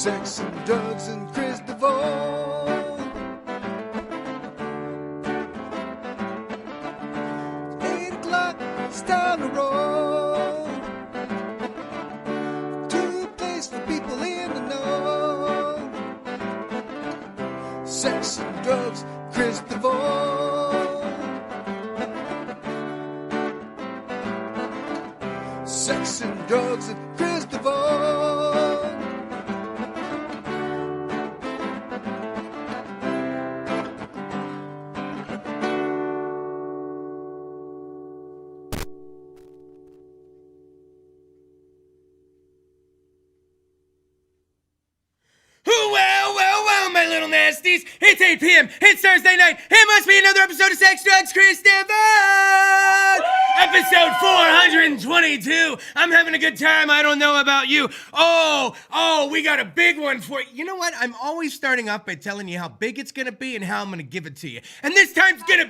Sex and drugs and Kris DeVold. 8 o'clock, it's time to roll. To a place for people in the know. Sex and drugs, Kris DeVold. Sex and drugs and Kris DeVold. Well, my little nasties. It's 8 p.m. It's Thursday night. It must be another episode of Sex, Drugs, Kris DeVold. Episode 422. I'm having a good time. I don't know about you. Oh, we got a big one for you. You know what? I'm always starting off by telling you how big it's going to be and how I'm going to give it to you. And this time it's going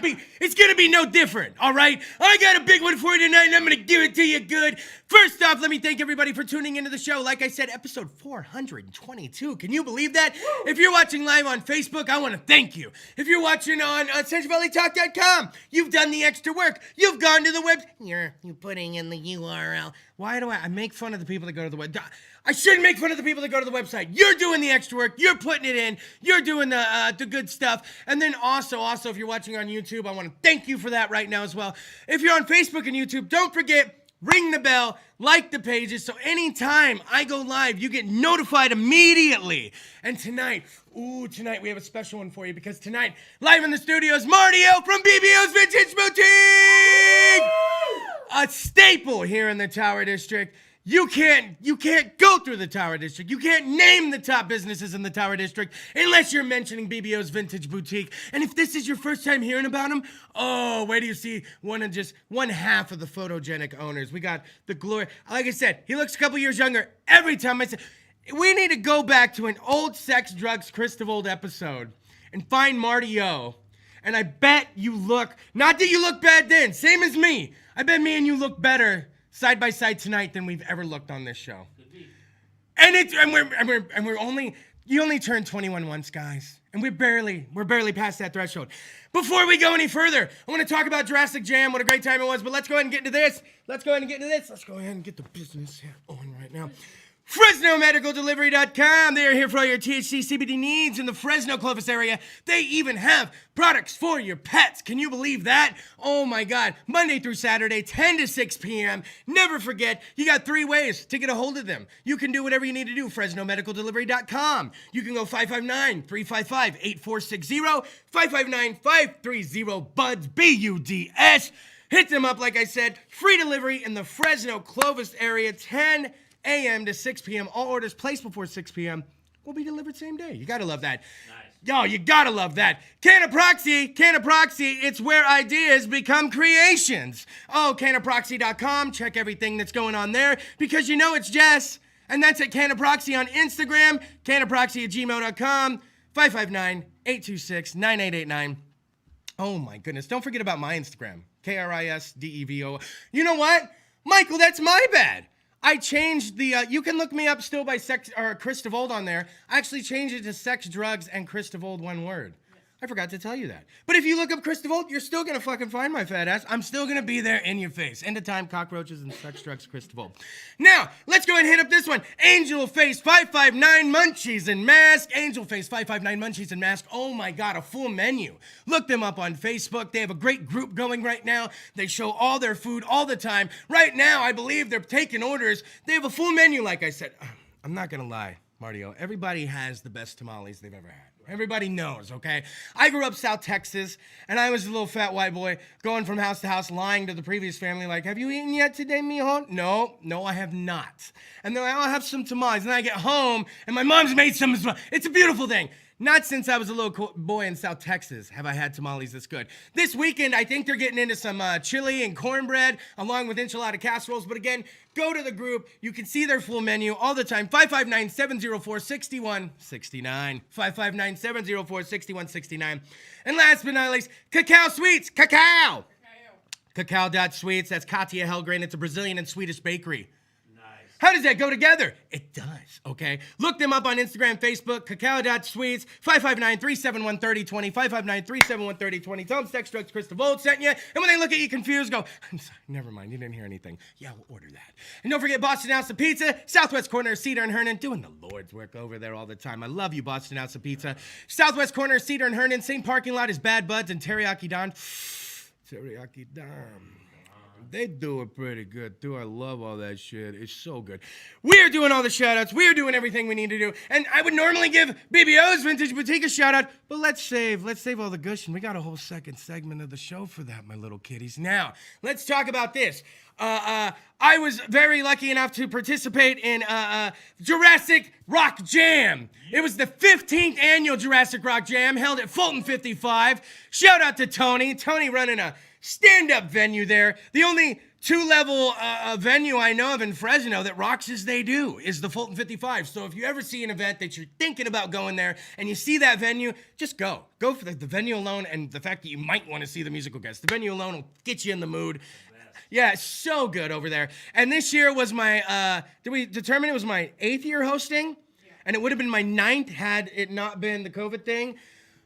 to be no different, all right? I got a big one for you tonight and I'm going to give it to you good. First off, let me thank everybody for tuning into the show. Like I said, episode 422. Can you believe that? Woo! If you're watching live on Facebook, I want to thank you. If you're watching on CentralValleyTalk.com, you've done the extra work. You've gone to the web. You're putting in the URL. Why do I make fun of the people that go to the web? I shouldn't make fun of the people that go to the website. You're doing the extra work. You're putting it in. You're doing the good stuff. And then also, if you're watching on YouTube, I want to thank you for that right now as well. If you're on Facebook and YouTube, don't forget, ring the bell, like the pages, so anytime I go live, you get notified immediately. And tonight we have a special one for you, because tonight, live in the studio is Marty O from BBO's Vintage Boutique! A staple here in the Tower District. You can't go through the Tower District. You can't name the top businesses in the Tower District unless you're mentioning BBO's Vintage Boutique. And if this is your first time hearing about them, where do you see one half of the photogenic owners? We got the glory. Like I said, he looks a couple years younger every time I say. We need to go back to an old Sex, Drugs, Kris DeVold episode and find Marty O. And I bet you look, not that you look bad then, same as me. I bet me and you look better side by side tonight than we've ever looked on this show. And you only turned 21 once, guys. And we're barely past that threshold. Before we go any further, I want to talk about Jurassic Jam, what a great time it was, but let's go ahead and get into this. Let's go ahead and get the business here on right now. FresnoMedicalDelivery.com. They are here for all your THC CBD needs in the Fresno Clovis area. They even have products for your pets. Can you believe that? Oh my God. Monday through Saturday, 10 to 6 p.m. Never forget, you got 3 ways to get a hold of them. You can do whatever you need to do. FresnoMedicalDelivery.com. You can go 559-355-8460, 559-530-BUDS, BUDS. Hit them up, like I said. Free delivery in the Fresno Clovis area, 10 a.m. to 6 p.m. All orders placed before 6 p.m. will be delivered same day. You gotta love that. Nice. Yo, you gotta love that. Canaproxy, it's where ideas become creations. Oh, Canaproxy.com. Check everything that's going on there, because you know it's Jess. And that's at Canaproxy on Instagram, canaproxy@gmail.com, 559-826-9889. Oh my goodness. Don't forget about my Instagram, KrisDevo. You know what? Michael, that's my bad. I changed the, you can look me up still by Kris DeVold on there. I actually changed it to Sex, Drugs, and Kris DeVold, one word. I forgot to tell you that. But if you look up Kris DeVold, you're still going to fucking find my fat ass. I'm still going to be there in your face. End of time, cockroaches, and Sex, Drugs, Kris DeVold. Now, let's go ahead and hit up this one. Angel Face 559 Munchies and Mask. Angel Face 559 Munchies and Mask. Oh my God, a full menu. Look them up on Facebook. They have a great group going right now. They show all their food all the time. Right now, I believe they're taking orders. They have a full menu, like I said. I'm not going to lie, Marty O. Everybody has the best tamales they've ever had. Everybody knows, okay? I grew up South Texas, and I was a little fat white boy going from house to house, lying to the previous family, like, have you eaten yet today, mijo? No, I have not. And then I'll have some tamales. And then I get home, and my mom's made some as well. It's a beautiful thing. Not since I was a little boy in South Texas have I had tamales this good. This weekend, I think they're getting into some chili and cornbread, along with enchilada casseroles. But again, go to the group. You can see their full menu all the time. 559-704-6169. 559-704-6169. And last but not least, Cacao Sweets. Cacao.Sweets. That's Katia Helgren. It's a Brazilian and Swedish bakery. How does that go together? It does, okay? Look them up on Instagram, Facebook, cacao.sweets, 559-371-3020, 559-371-3020. Tell them Sex Drugs Kris DeVold sent you. And when they look at you confused, go, I'm sorry, never mind, you didn't hear anything. Yeah, we'll order that. And don't forget Boston House of Pizza, southwest corner of Cedar and Hernan, doing the Lord's work over there all the time. I love you, Boston House of Pizza. Southwest corner of Cedar and Hernan, same parking lot as Bad Buds and Teriyaki Don. Teriyaki Don. They do it pretty good, too. I love all that shit. It's so good. We are doing all the shout-outs. We are doing everything we need to do. And I would normally give BBO's Vintage Boutique a shout-out, but let's save all the gushing. We got a whole second segment of the show for that, my little kitties. Now, let's talk about this. I was very lucky enough to participate in Jurassic Rock Jam. It was the 15th annual Jurassic Rock Jam held at Fulton 55. Shout out to Tony. Tony running a stand-up venue there. The only two-level venue I know of in Fresno that rocks as they do is the Fulton 55. So if you ever see an event that you're thinking about going there and you see that venue, just go. Go for the venue alone and the fact that you might want to see the musical guests. The venue alone will get you in the mood. Yeah, it's so good over there. And this year was my, did we determine it was my 8th year hosting? Yeah. And it would have been my 9th had it not been the COVID thing.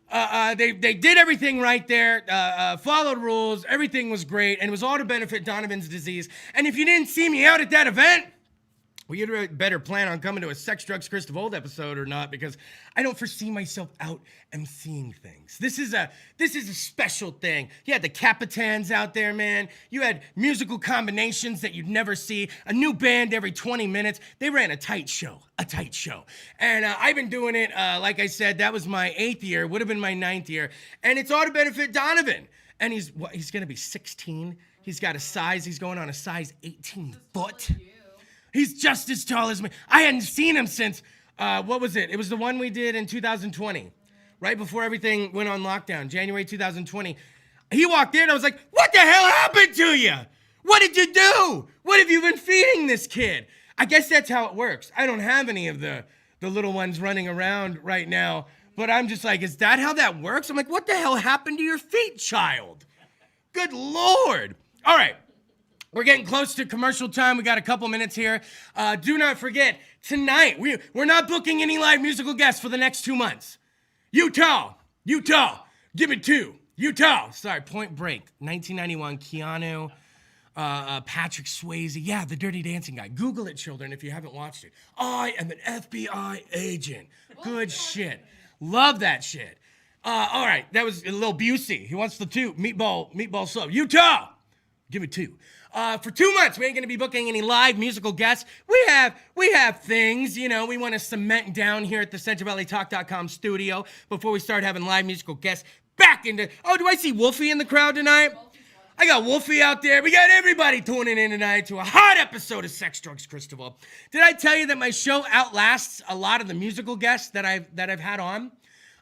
They did everything right there, followed rules, everything was great, and it was all to benefit Donovan's disease. And if you didn't see me out at that event, well, you'd better plan on coming to a Sex Drugs Kris DeVold episode or not, because I don't foresee myself out emceeing things. This is a special thing. You had the Capitans out there, man. You had musical combinations that you'd never see. A new band every 20 minutes. They ran a tight show. And I've been doing it, like I said, that was my 8th year, would have been my 9th year. And it's all to benefit Donovan. And he's going to be 16. He's got he's going on a size 18 foot. He's just as tall as me. I hadn't seen him since, what was it? It was the one we did in 2020, right before everything went on lockdown, January 2020. He walked in, I was like, what the hell happened to you? What did you do? What have you been feeding this kid? I guess that's how it works. I don't have any of the little ones running around right now, but I'm just like, is that how that works? I'm like, what the hell happened to your feet, child? Good Lord. All right. We're getting close to commercial time. We got a couple minutes here. Do not forget, tonight, we're not booking any live musical guests for the next 2 months. Utah, give it 2. Utah, sorry, Point Break, 1991, Keanu, Patrick Swayze. Yeah, the Dirty Dancing guy. Google it, children, if you haven't watched it. I am an FBI agent. Good shit. Love that shit. All right, that was a little Busey. He wants the 2. Meatball sub. Utah, give it 2. For 2 months, we ain't gonna be booking any live musical guests. We have things, you know, we want to cement down here at the CentralValleyTalk.com studio before we start having live musical guests back into. Oh, do I see Wolfie in the crowd tonight? I got Wolfie out there. We got everybody tuning in tonight to a hot episode of Sex Drugs Kris DeVold. Did I tell you that my show outlasts a lot of the musical guests that I've had on?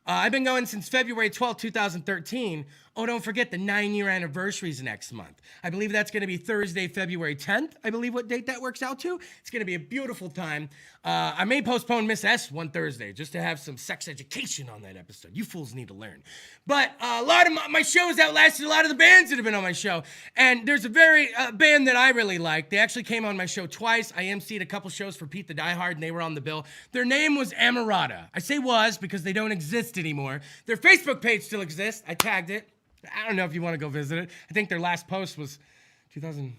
I've been going since February 12, 2013. Oh, don't forget the 9-year anniversary is next month. I believe that's going to be Thursday, February 10th. I believe what date that works out to. It's going to be a beautiful time. I may postpone Miss S one Thursday just to have some sex education on that episode. You fools need to learn. But a lot of my shows outlasted a lot of the bands that have been on my show. And there's a band that I really like. They actually came on my show twice. I emceed a couple shows for Pete the Diehard, and they were on the bill. Their name was Amarada. I say was because they don't exist anymore. Their Facebook page still exists. I tagged it. I don't know if you want to go visit it. I think their last post was 2000.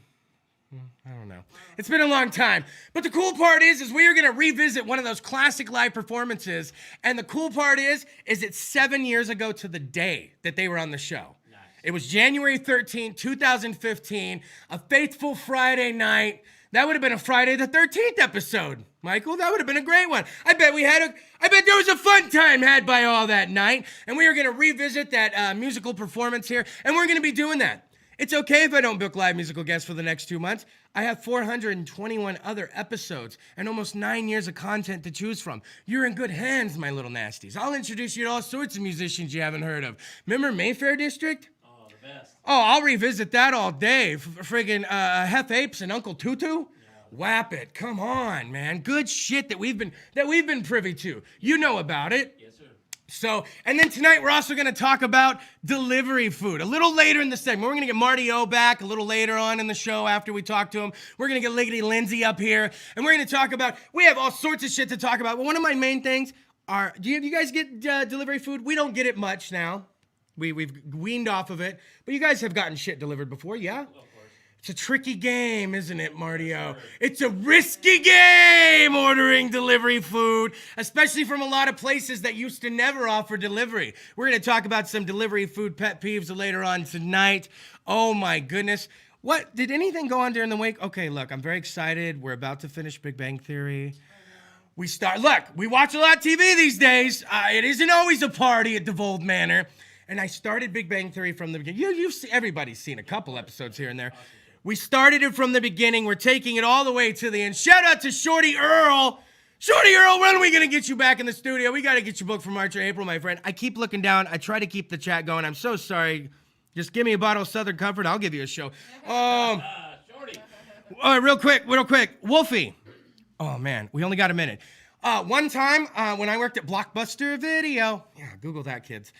I don't know. It's been a long time. But the cool part is we are going to revisit one of those classic live performances. And the cool part is it's 7 years ago to the day that they were on the show. Nice. It was January 13th, 2015, a faithful Friday night. That would have been a Friday the 13th episode, Michael. That would have been a great one. I bet there was a fun time had by all that night. And we are going to revisit that musical performance here. And we're going to be doing that. It's okay if I don't book live musical guests for the next 2 months. I have 421 other episodes and almost 9 years of content to choose from. You're in good hands, my little nasties. I'll introduce you to all sorts of musicians you haven't heard of. Remember Mayfair District? Oh, the best. Oh, I'll revisit that all day. Friggin' Hef Apes and Uncle Tutu. Yeah. Whap it. Come on, man. Good shit that we've been privy to. You know about it. Yes, sir. So, and then tonight we're also going to talk about delivery food. A little later in the segment, we're going to get Marty O back a little later on in the show after we talk to him. We're going to get Liggity Lindsay up here, and we're going to talk about, we have all sorts of shit to talk about. But one of my main things are, do you guys get delivery food? We don't get it much now. We've weaned off of it. But you guys have gotten shit delivered before, yeah? It's a tricky game, isn't it, Marty-O? It's a risky game ordering delivery food, especially from a lot of places that used to never offer delivery. We're going to talk about some delivery food pet peeves later on tonight. Oh, my goodness. What? Did anything go on during the week? Okay, look, I'm very excited. We're about to finish Big Bang Theory. We watch a lot of TV these days. It isn't always a party at DeVold Manor. And I started Big Bang Theory from the beginning. Everybody's seen a couple episodes here and there. We started it from the beginning. We're taking it all the way to the end. Shout out to Shorty Earl. Shorty Earl, when are we going to get you back in the studio? We got to get you booked for March or April, my friend. I keep looking down. I try to keep the chat going. I'm so sorry. Just give me a bottle of Southern Comfort. I'll give you a show. Shorty. All right, real quick. Wolfie. Oh, man. We only got a minute. One time, when I worked at Blockbuster Video, yeah, Google that, kids.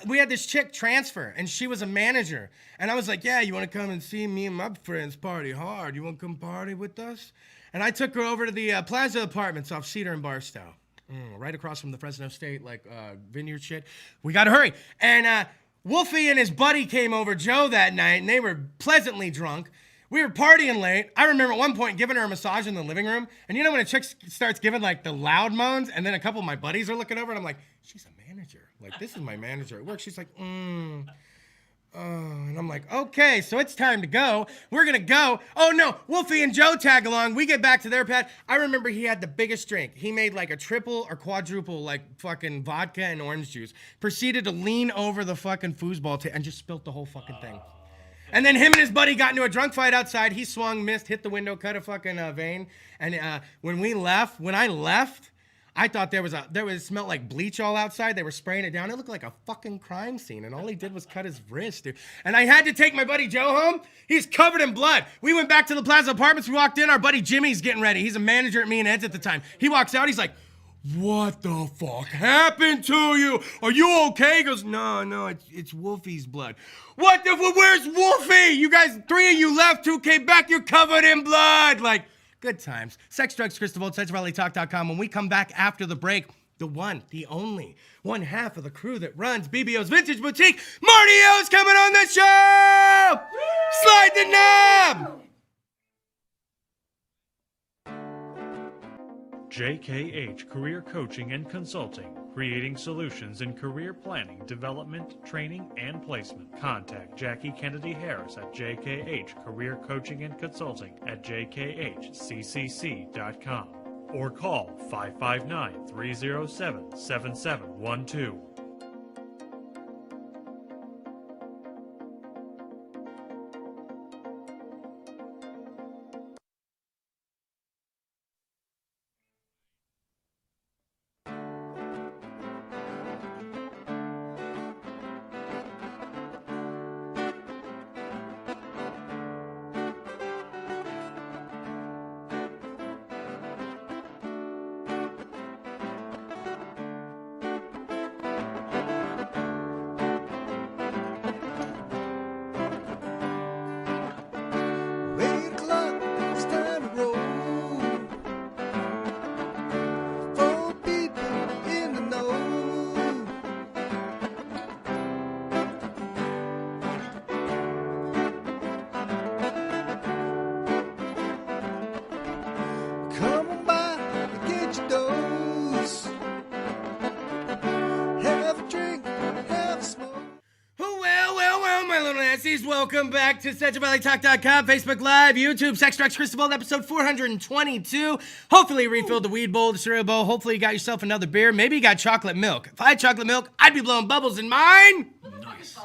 We had this chick transfer, and she was a manager. And I was like, yeah, you want to come and see me and my friends party hard? You want to come party with us? And I took her over to the Plaza Apartments off Cedar and Barstow. Right across from the Fresno State, vineyard shit. We got to hurry. And Wolfie and his buddy came over, Joe, that night, and they were pleasantly drunk. We were partying late. I remember at one point giving her a massage in the living room. And you know when a chick starts giving the loud moans, and then a couple of my buddies are looking over, and I'm like, she's a manager. This is my manager at work. She's like, and I'm like, okay, so it's time to go. We're going to go. Oh, no, Wolfie and Joe tag along. We get back to their pad. I remember he had the biggest drink. He made a triple or quadruple, fucking vodka and orange juice. Proceeded to lean over the fucking foosball and just spilt the whole fucking thing. And then him and his buddy got into a drunk fight outside. He swung, missed, hit the window, cut a fucking vein. And when I left, I thought it smelled like bleach all outside. They were spraying it down. It looked like a fucking crime scene. And all he did was cut his wrist, dude. And I had to take my buddy Joe home. He's covered in blood. We went back to the Plaza Apartments. We walked in. Our buddy Jimmy's getting ready. He's a manager at me and Ed's at the time. He walks out. He's like, what the fuck happened to you? Are you okay? He goes, no, it's Wolfie's blood. Where's Wolfie? You guys, 3 of you left, 2 came back, you're covered in blood. Good times. Sex, Drugs, Kris DeVold, SexuallyTalk.com. When we come back after the break, the one, the only, one half of the crew that runs BBO's Vintage Boutique, Marty O's coming on the show! Slide the knob! JKH Career Coaching and Consulting, creating solutions in career planning, development, training, and placement. Contact Jackie Kennedy Harris at JKH Career Coaching and Consulting at jkhccc.com or call 559-307-7712. Welcome back to SentinelValleyTalk.com, Facebook Live, YouTube, Sex, Drugs, Kris DeVold, episode 422. Hopefully you refilled the weed bowl, the cereal bowl. Hopefully you got yourself another beer. Maybe you got chocolate milk. If I had chocolate milk, I'd be blowing bubbles in mine. Nice.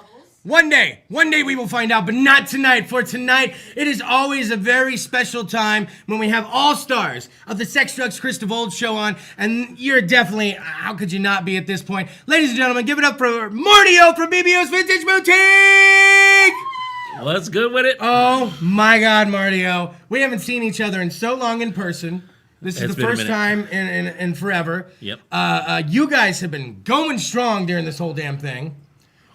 One day we will find out, but not tonight. For tonight, it is always a very special time when we have all stars of the Sex, Drugs, Kris DeVold show on, and you're definitely, how could you not be at this point? Ladies and gentlemen, give it up for Marty O from BBO's Vintage Boutique! Let's good with it. Oh my God, Marty O. We haven't seen each other in so long in person. This is It's the been a first minute. time in forever. Yep. You guys have been going strong during this whole damn thing.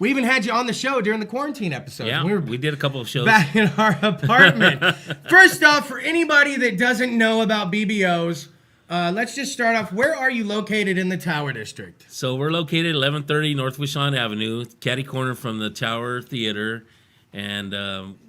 We even had you on the show during the quarantine episode. Yeah, We were we did a couple of shows. back in our apartment. First off, for anybody that doesn't know about BBOs, let's just start off. Where are you located in the Tower District? So we're located at 1130 North Wishon Avenue, catty corner from the Tower Theater, and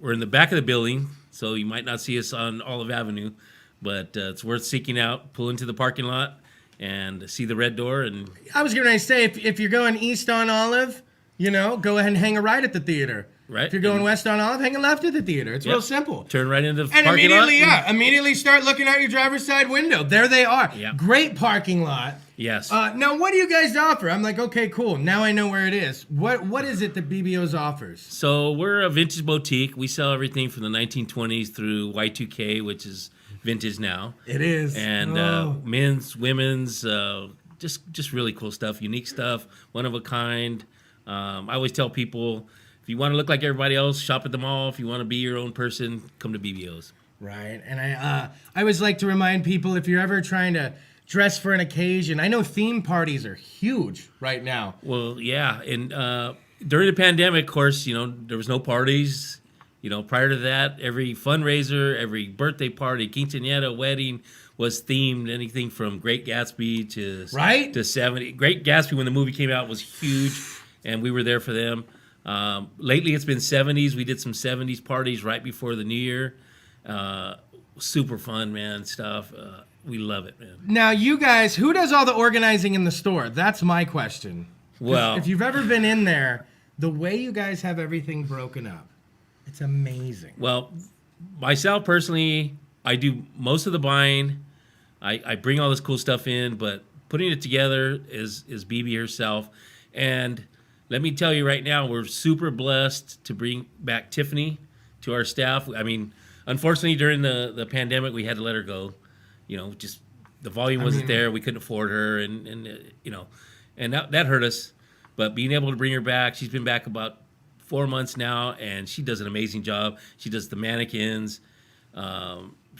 we're in the back of the building, so you might not see us on Olive Avenue, but it's worth seeking out. Pull into the parking lot and see the red door. And I was going to say, if you're going east on Olive, go ahead and hang a right at the theater. Right. If you're going west on Olive, hang a left at the theater. It's real simple. Turn right into the And parking lot. immediately start looking out your driver's side window. There they are. Yeah. Great parking lot. Yes. Now, what do you guys offer? I'm like, okay, cool. Now I know where it is. What is it that BBOs offers? So we're a vintage boutique. We sell everything from the 1920s through Y2K, which is vintage now. It is. And men's, women's, just really cool stuff, unique stuff, one of a kind. I always tell people, if you want to look like everybody else, shop at the mall. If you want to be your own person, come to BBOs. Right. And I always like to remind people, if you're ever trying to dress for an occasion, I know theme parties are huge right now. Well, yeah. And during the pandemic, of course, there was no parties. Prior to that, every fundraiser, every birthday party, quinceañera, wedding was themed. Anything from Great Gatsby to 70. Great Gatsby, when the movie came out, was huge, and we were there for them. Lately, it's been 70s. We did some 70s parties right before the New Year. Super fun, man, stuff. We love it, man. Now, you guys, who does all the organizing in the store? That's my question. Well, if you've ever been in there, the way you guys have everything broken up, it's amazing. Well, myself personally, I do most of the buying. I bring all this cool stuff in, but putting it together is BB herself. And let me tell you right now, we're super blessed to bring back Tiffany to our staff. I mean, unfortunately, during the pandemic, we had to let her go. Just the volume wasn't there. We couldn't afford her, and that hurt us. But being able to bring her back, she's been back about 4 months now, and she does an amazing job. She does the mannequins.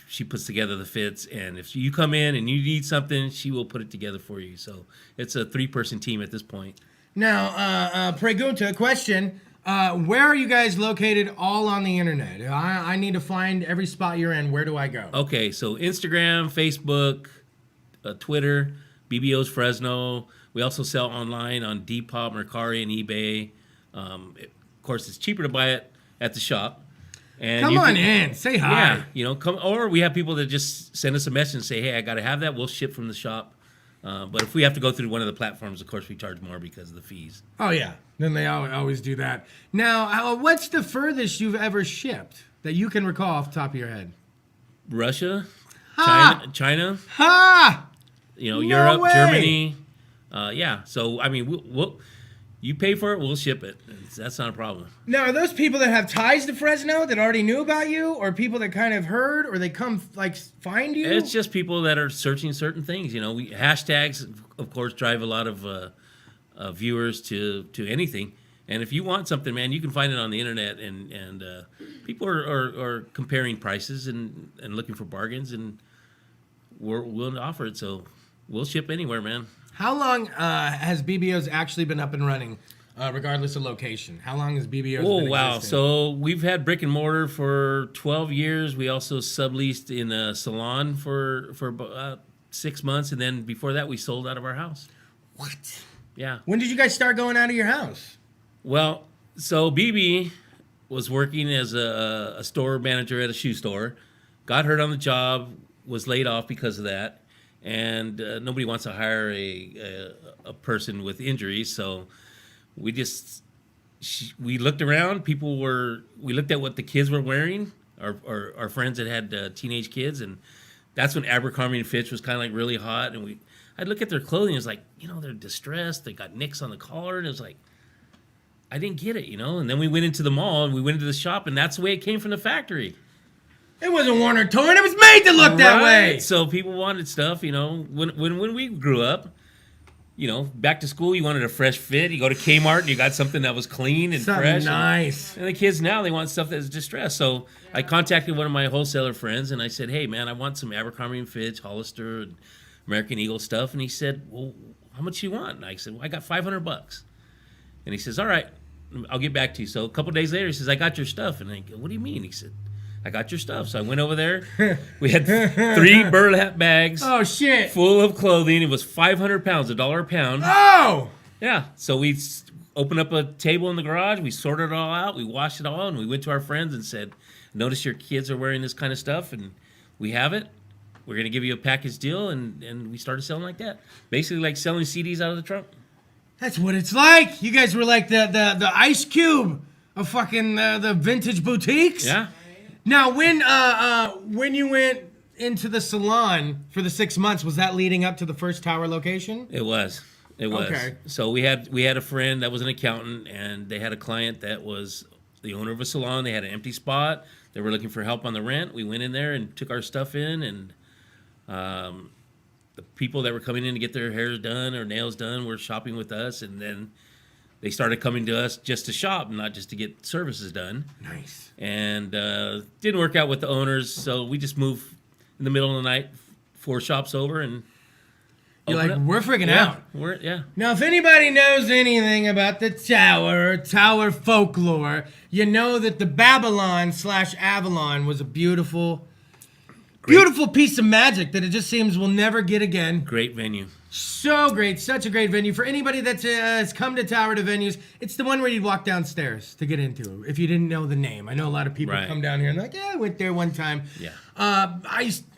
She puts together the fits, and if you come in and you need something, she will put it together for you. So it's a 3-person team at this point. Now, Pregunta, question. Where are you guys located all on the internet? I need to find every spot you're in. Where do I go? Okay, so Instagram, Facebook, Twitter, BBO's Fresno. We also sell online on Depop, Mercari, and eBay. Of course, it's cheaper to buy it at the shop. And Come on in. Say hi. Yeah, come. Or we have people that just send us a message and say, hey, I got to have that. We'll ship from the shop. But if we have to go through one of the platforms, of course, we charge more because of the fees. Oh, yeah. Then they always do that. Now, what's the furthest you've ever shipped that you can recall off the top of your head? Russia, Ha! China, Ha! Europe, way! Germany. Yeah. So, I mean, we'll you pay for it, we'll ship it. That's not a problem. Now, are those people that have ties to Fresno that already knew about you, or people that kind of heard, or they come, find you? It's just people that are searching certain things. Hashtags, of course, drive a lot of viewers to anything. And if you want something, man, you can find it on the internet. And people are comparing prices and looking for bargains, and we're willing to offer it. So we'll ship anywhere, man. How long has BBO's actually been up and running, regardless of location? How long has BBO's been existing? So we've had brick and mortar for 12 years. We also subleased in a salon for about 6 months. And then before that, we sold out of our house. What? Yeah. When did you guys start going out of your house? Well, so BB was working as a store manager at a shoe store, got hurt on the job, was laid off because of that. And nobody wants to hire a person with injuries, so we looked around. We looked at what the kids were wearing, our friends that had teenage kids, and that's when Abercrombie & Fitch was kind of really hot. And I'd look at their clothing, it was like, they're distressed, they got nicks on the collar, and it was like, I didn't get it, And then we went into the mall and we went into the shop, and that's the way it came from the factory. It wasn't worn or torn. It was made to look that way. So people wanted stuff, When we grew up, back to school, you wanted a fresh fit. You go to Kmart and you got something that was clean and Something fresh. nice. And the kids now, they want stuff that's distressed. So I contacted one of my wholesaler friends and I said, hey, man, I want some Abercrombie & Fitch, Hollister, and American Eagle stuff. And he said, well, how much you want? And I said, well, I got $500. And he says, all right, I'll get back to you. So a couple days later, he says, I got your stuff. And I go, what do you mean? He said, I got your stuff. So I went over there. We had 3 burlap bags. Oh, shit. Full of clothing. It was 500 pounds, $1 a pound. Oh! Yeah. So we opened up a table in the garage. We sorted it all out. We washed it all. And we went to our friends and said, notice your kids are wearing this kind of stuff. And we have it. We're going to give you a package deal. And we started selling like that. Basically like selling CDs out of the trunk. That's what it's like. You guys were like the Ice Cube of fucking the vintage boutiques. Yeah. Now, when you went into the salon for the 6 months, was that leading up to the first tower location? It was. Okay. So we had a friend that was an accountant, and they had a client that was the owner of a salon. They had an empty spot. They were looking for help on the rent. We went in there and took our stuff in, and the people that were coming in to get their hair done or nails done were shopping with us, and then they started coming to us just to shop, not just to get services done. Nice. And didn't work out with the owners, so we just moved in the middle of the night, 4 shops over, and You're opened like, up. we're freaking out. Yeah. Now, if anybody knows anything about the tower folklore, you know that the Babylon/Avalon was a beautiful piece of magic that it just seems we'll never get again. Great venue. So great, such a great venue. For anybody that has come to Tower to venues, it's the one where you'd walk downstairs to get into if you didn't know the name. I know a lot of people come down here and they're like, yeah, I went there one time. Yeah.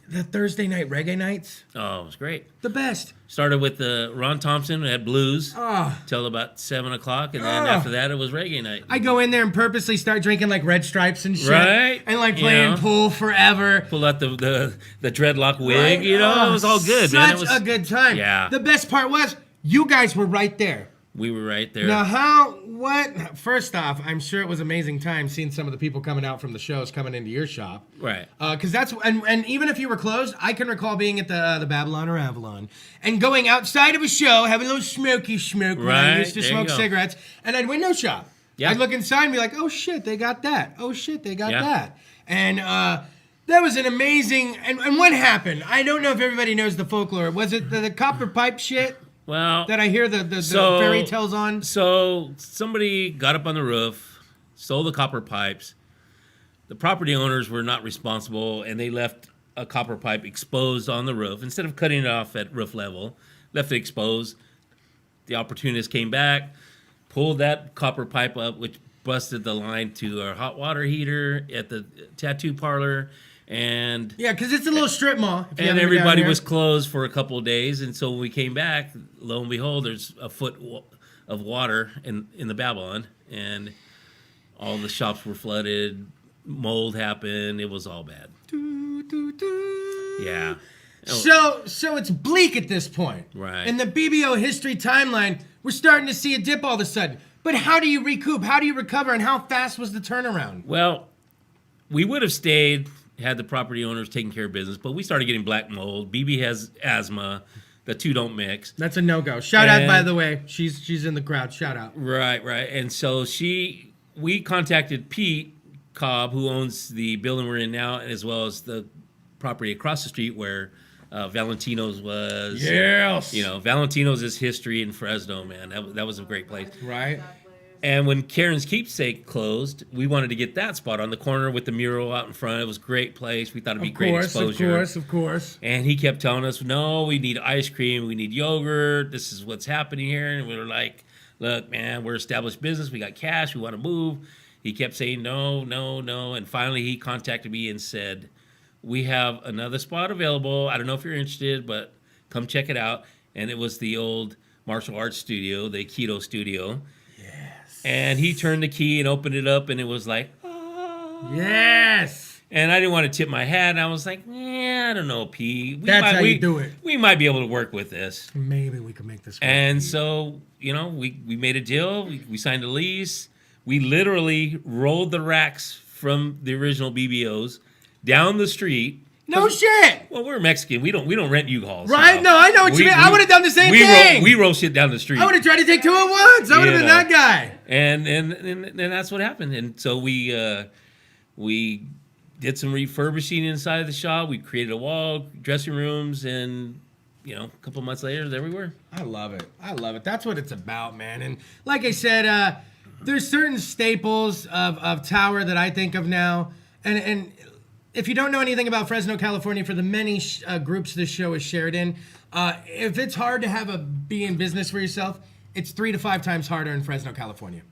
The Thursday night reggae nights, Oh, it was great. the best. Started with Ron Thompson. We had blues Oh. till about 7 o'clock, and then after that, it was reggae night. I go in there and purposely start drinking like Red Stripes and shit. Right. And like playing pool forever. Pull out the dreadlock wig, Right? it was all good, such man. It was a good time. Yeah. The best part was you guys were right there. We were right there. Now, first off, I'm sure it was an amazing time seeing some of the people coming out from the shows coming into your shop. Right. Because and even if you were closed, I can recall being at the Babylon or Avalon and going outside of a show, having a little smoky smoke when I Right, used to there you smoke go. cigarettes, and I'd window shop. Yeah. I'd look inside and be like, oh shit, they got that. Oh shit, they got Yeah. that. And that was an amazing, and what happened? I don't know if everybody knows the folklore. Was it the copper pipe shit? Well, That I hear the fairy tales on? So somebody got up on the roof, stole the copper pipes. The property owners were not responsible, and they left a copper pipe exposed on the roof. Instead of cutting it off at roof level, left it exposed. The opportunist came back, pulled that copper pipe up, which busted the line to our hot water heater at the tattoo parlor. And Yeah, because it's a little strip mall. if you and haven't been down everybody here. was closed for a couple of days. And so when we came back, lo and behold, there's a foot of water in the Babylon, and all the shops were flooded. Mold happened. It was all bad. Yeah. So it's bleak at this point. Right. In the BBO history timeline, we're starting to see a dip all of a sudden. But how do you recoup? How do you recover? And how fast was the turnaround? Well, we would have stayed had the property owners taken care of business, but we started getting black mold. BB has asthma. The two don't mix. That's a no-go. Shout out, by the way. She's in the crowd. Shout out. Right. And so we contacted Pete Cobb, who owns the building we're in now, as well as the property across the street where Valentino's was. Yes. Valentino's is history in Fresno, man. That was a great place. Right. And when Karen's Keepsake closed, we wanted to get that spot on the corner with the mural out in front. It was a great place. We thought it'd be great exposure. Of course. And he kept telling us, no, we need ice cream. We need yogurt. This is what's happening here. And we were like, look, man, we're established business. We got cash. We want to move. He kept saying, no. And finally he contacted me and said, we have another spot available. I don't know if you're interested, but come check it out. And it was the old martial arts studio, the Aikido studio. And he turned the key and opened it up, and it was like, oh. Yes. And I didn't want to tip my hat, and I was like, I don't know, P. That's how you do it. We might be able to work with this. Maybe we can make this work. And so, we made a deal. We signed a lease. We literally rolled the racks from the original BBOs down the street No shit. Well, we're Mexican. We don't rent U-Hauls. Right? So No, I know what you mean. I would have done the same thing. We roll shit down the street. I would have tried to take two at once. I would have been that guy. And that's what happened. And so we did some refurbishing inside the shop. We created a wall, dressing rooms, and a couple months later, there we were. I love it. That's what it's about, man. And like I said, there's certain staples of Tower that I think of now. And if you don't know anything about Fresno, California, for the many groups this show is shared in, if it's hard to be in business for yourself, it's 3 to 5 times harder in Fresno, California.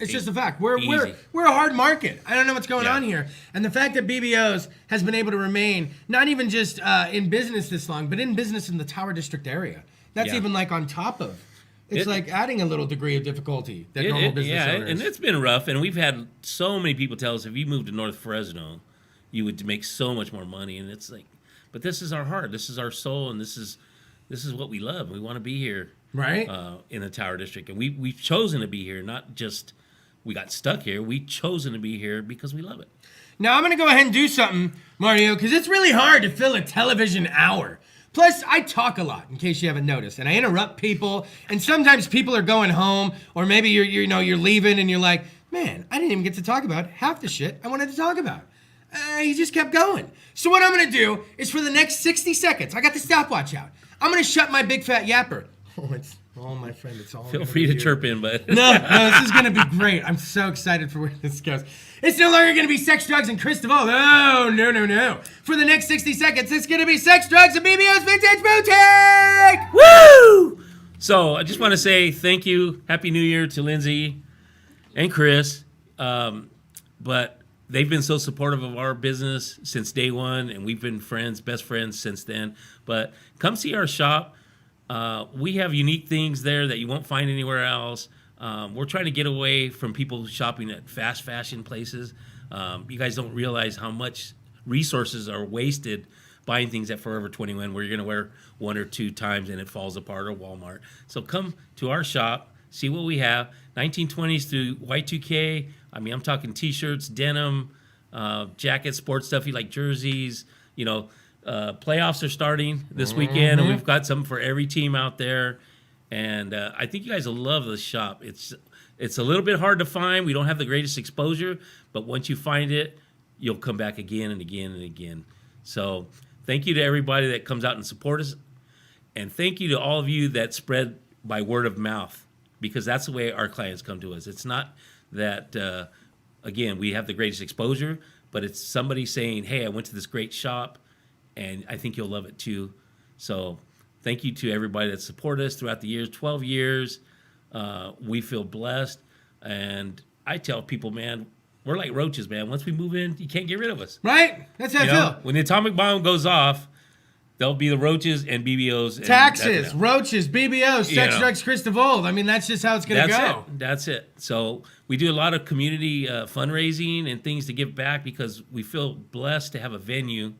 It's just a fact. We're a hard market. I don't know what's going on here. And the fact that BBOs has been able to remain not even just in business this long, but in business in the Tower District area. That's even like on top of. It's like adding a little degree of difficulty that normal business owners. And it's been rough. And we've had so many people tell us if you moved to North Fresno, you would make so much more money. And it's like, but this is our heart. This is our soul. And this is what we love. We want to be here. Right. In the Tower District. And we've chosen to be here, not just we got stuck here. We've chosen to be here because we love it. Now, I'm going to go ahead and do something, Mario, because it's really hard to fill a television hour. Plus, I talk a lot, in case you haven't noticed, and I interrupt people, and sometimes people are going home, or maybe you're leaving, and you're like, man, I didn't even get to talk about half the shit I wanted to talk about. He just kept going. So what I'm going to do is for the next 60 seconds, I got the stopwatch out. I'm going to shut my big fat yapper. Oh, my friend, it's all. Feel free to chirp in, but no, this is gonna be great. I'm so excited for where this goes. It's no longer gonna be sex, drugs, and Kris DeVold. Oh, no. For the next 60 seconds, it's gonna be sex, drugs, and BBO's Vintage Boutique. Woo! So I just want to say thank you, Happy New Year to Lindsay and Kris. But they've been so supportive of our business since day one, and we've been best friends since then. But come see our shop. We have unique things there that you won't find anywhere else. We're trying to get away from people shopping at fast fashion places. You guys don't realize how much resources are wasted buying things at Forever 21 where you're going to wear 1 or 2 times and it falls apart, or Walmart. So come to our shop, see what we have. 1920s through Y2K. I mean, I'm talking T-shirts, denim, jackets, sports stuff. You like jerseys, playoffs are starting this weekend, and we've got some for every team out there. And I think you guys will love the shop. It's a little bit hard to find. We don't have the greatest exposure, but once you find it, you'll come back again and again and again. So thank you to everybody that comes out and support us. And thank you to all of you that spread by word of mouth, because that's the way our clients come to us. It's not that, again, we have the greatest exposure, but it's somebody saying, hey, I went to this great shop, and I think you'll love it too. So thank you to everybody that supported us throughout the years, 12 years. We feel blessed. And I tell people, man, we're like roaches, man. Once we move in, you can't get rid of us. Right? That's how I feel. When the atomic bomb goes off, there'll be the roaches and BBOs. And taxes, roaches, BBOs, sex, drugs, Kris DeVold. I mean, that's just how it's going to go. That's it. So we do a lot of community fundraising and things to give back, because we feel blessed to have a venue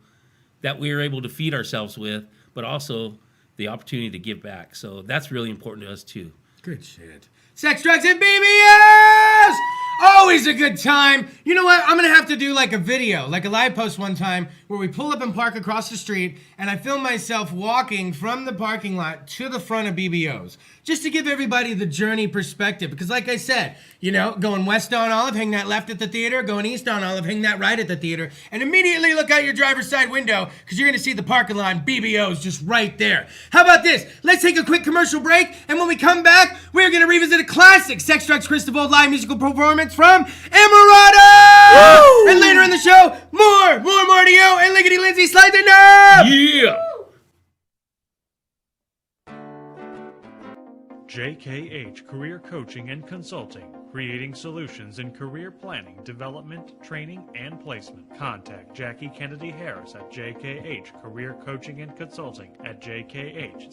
that we are able to feed ourselves with, but also the opportunity to give back. So that's really important to us too. Good shit. Sex, drugs, and BBOs! Always a good time. You know what? I'm going to have to do like a video, like a live post one time, where we pull up and park across the street, and I film myself walking from the parking lot to the front of BBOs, just to give everybody the journey perspective. Because like I said, going west on Olive, hang that left at the theater, going east on Olive, hang that right at the theater, and immediately look out your driver's side window, because you're going to see the parking lot and BBOs just right there. How about this? Let's take a quick commercial break, and when we come back, we're going to revisit a classic Sex, Drugs, Kris DeVold live musical performance from Emirata! Woo! And later in the show, more Martio and Liggity Lindsay slide the knob! Yeah! JKH Career Coaching and Consulting, creating solutions in career planning, development, training, and placement. Contact Jackie Kennedy Harris at JKH Career Coaching and Consulting at jkhccc.com,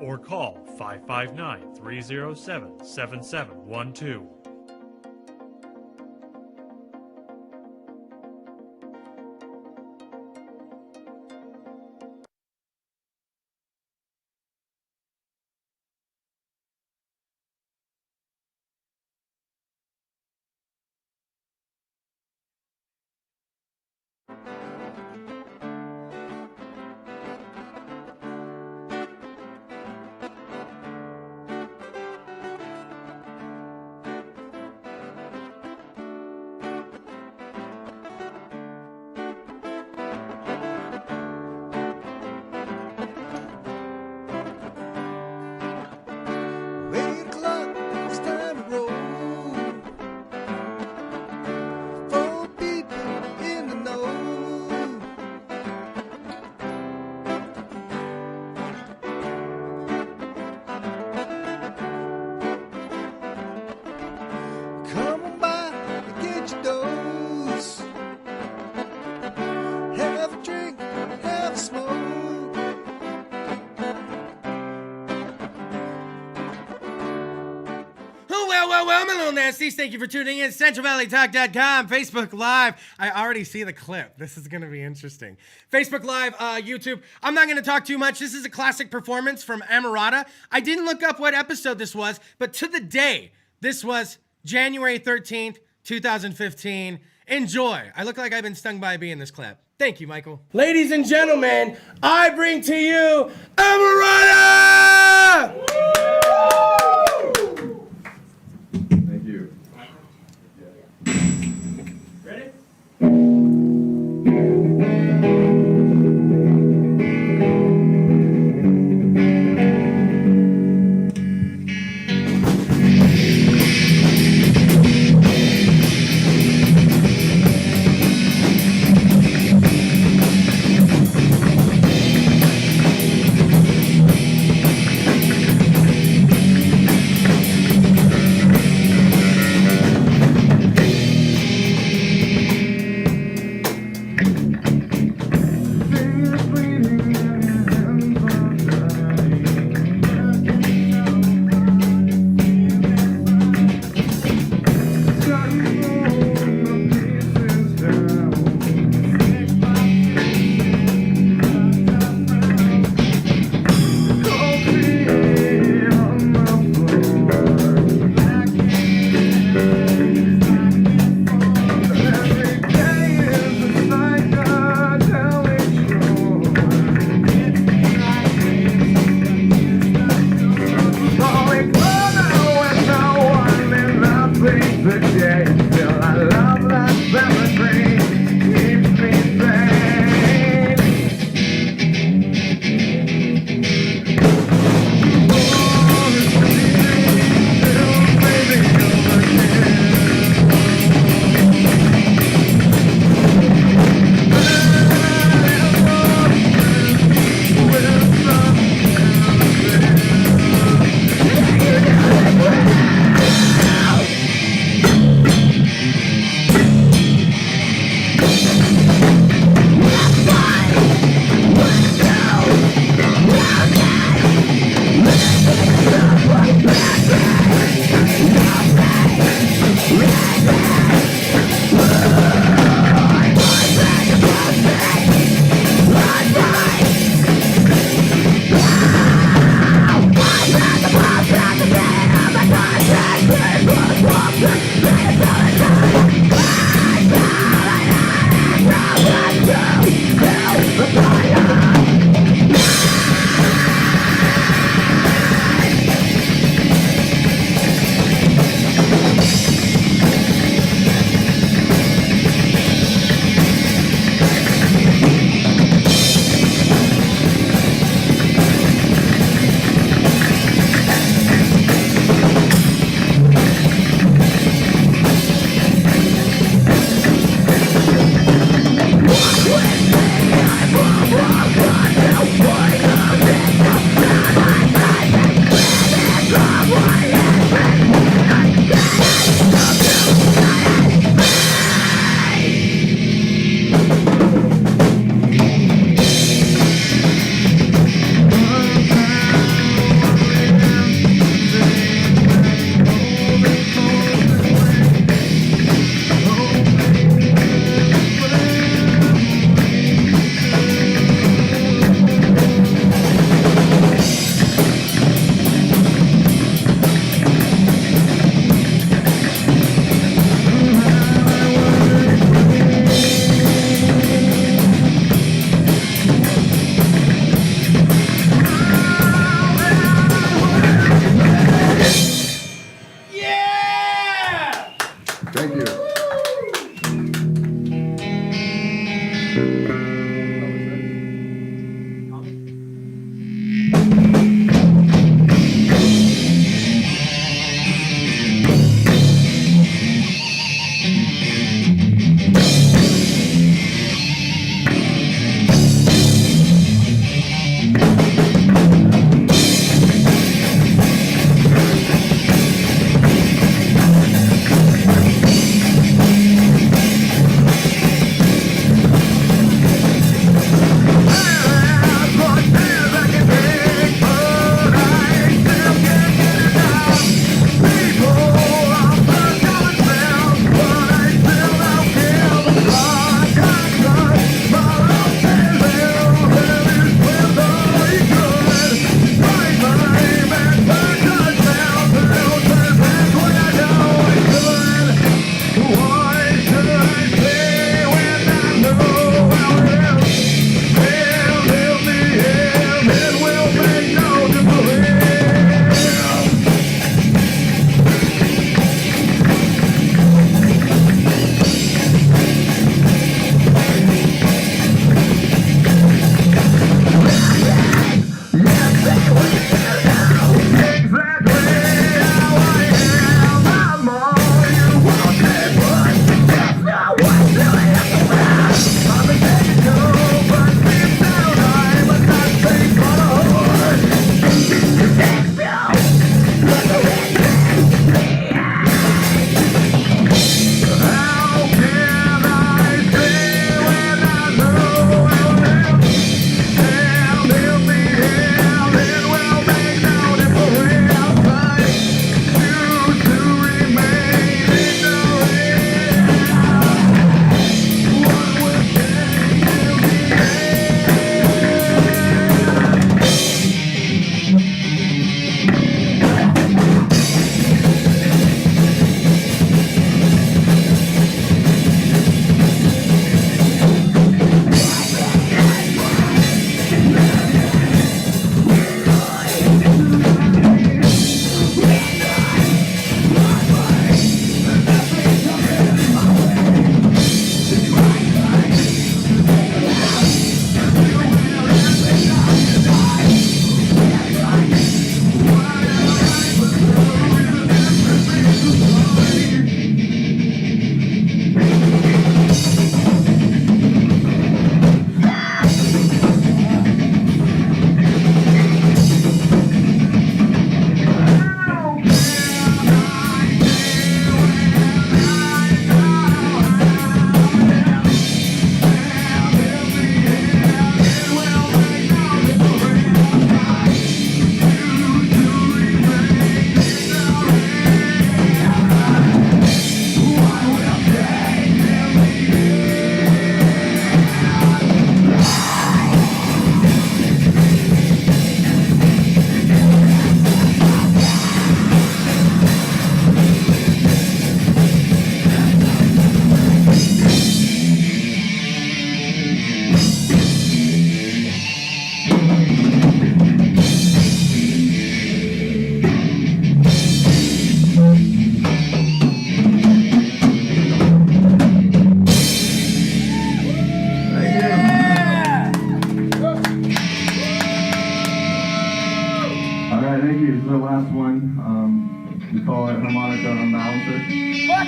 or call 559-307-7712. Little Nasties, thank you for tuning in. CentralValleyTalk.com, Facebook Live. I already see the clip. This is going to be interesting. Facebook Live, YouTube. I'm not going to talk too much. This is a classic performance from Amarada. I didn't look up what episode this was, but to the day, this was January 13th, 2015. Enjoy. I look like I've been stung by a bee in this clip. Thank you, Michael. Ladies and gentlemen, I bring to you Amarada! Thank you. Ready?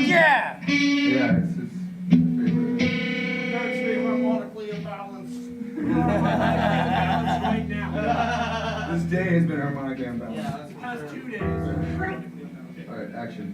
yeah! Yeah, it's his favorite. Starts to be harmonically imbalanced. Right now. This day has been harmonically unbalanced. Yeah, the past 2 days. Alright, action.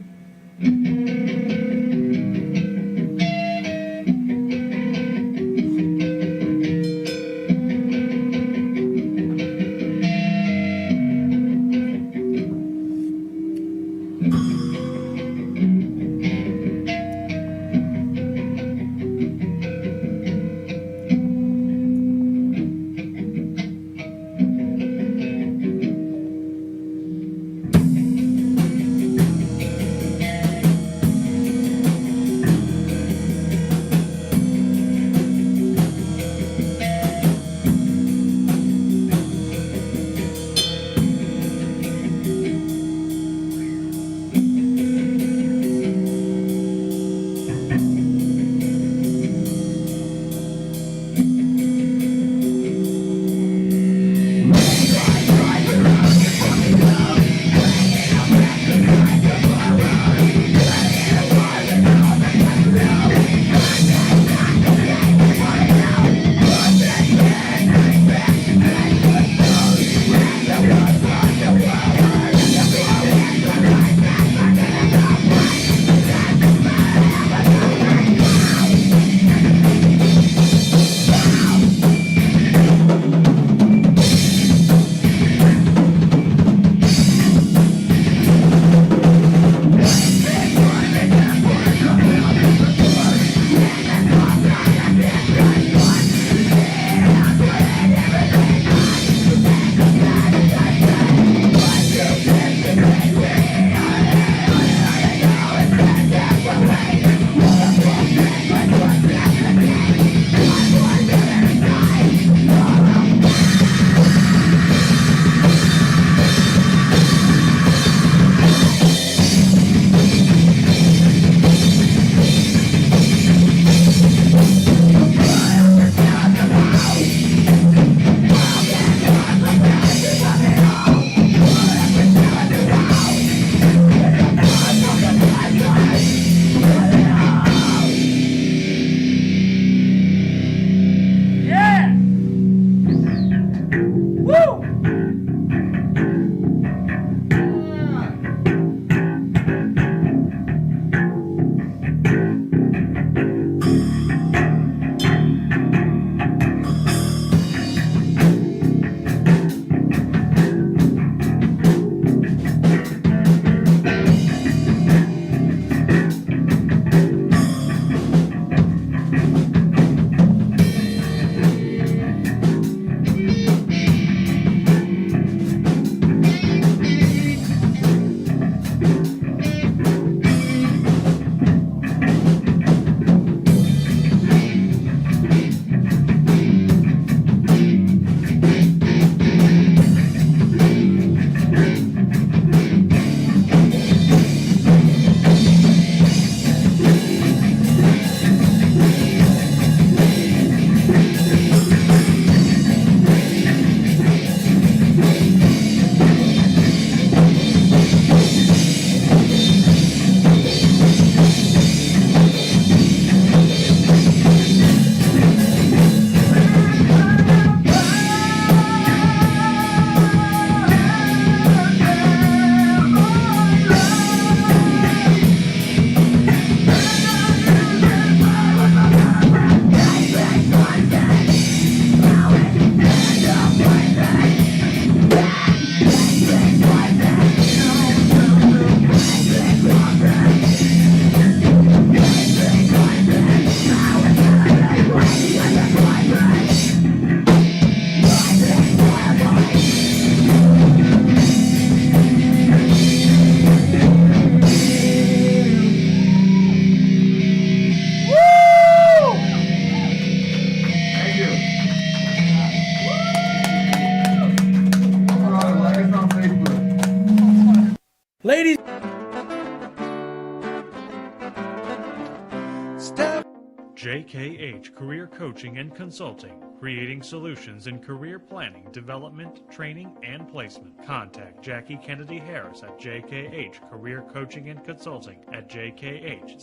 JKH Career Coaching and Consulting, creating solutions in career planning, development, training, and placement. Contact Jackie Kennedy Harris at JKH Career Coaching and Consulting at jkhccc.com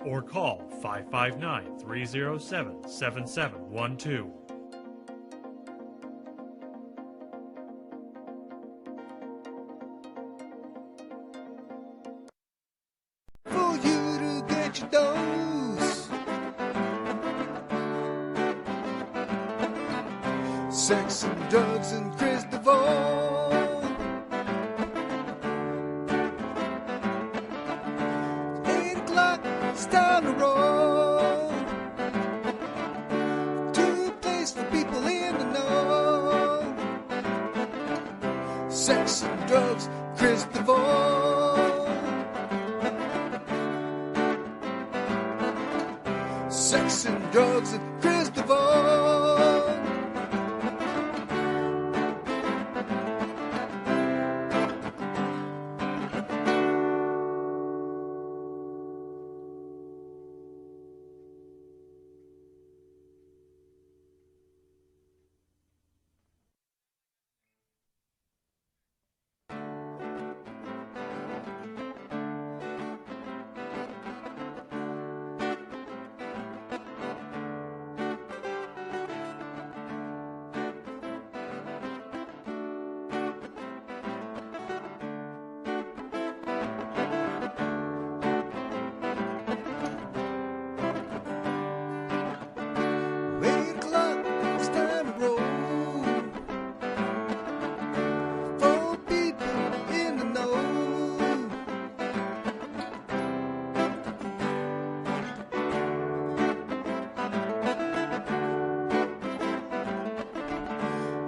or call 559-307-7712. For you to get your dose. Sex and drugs and Kris DeVold. 8 o'clock, it's time to roll. To a place for people in the know. Sex and drugs, Kris DeVold. Sex and drugs and Kris DeVold.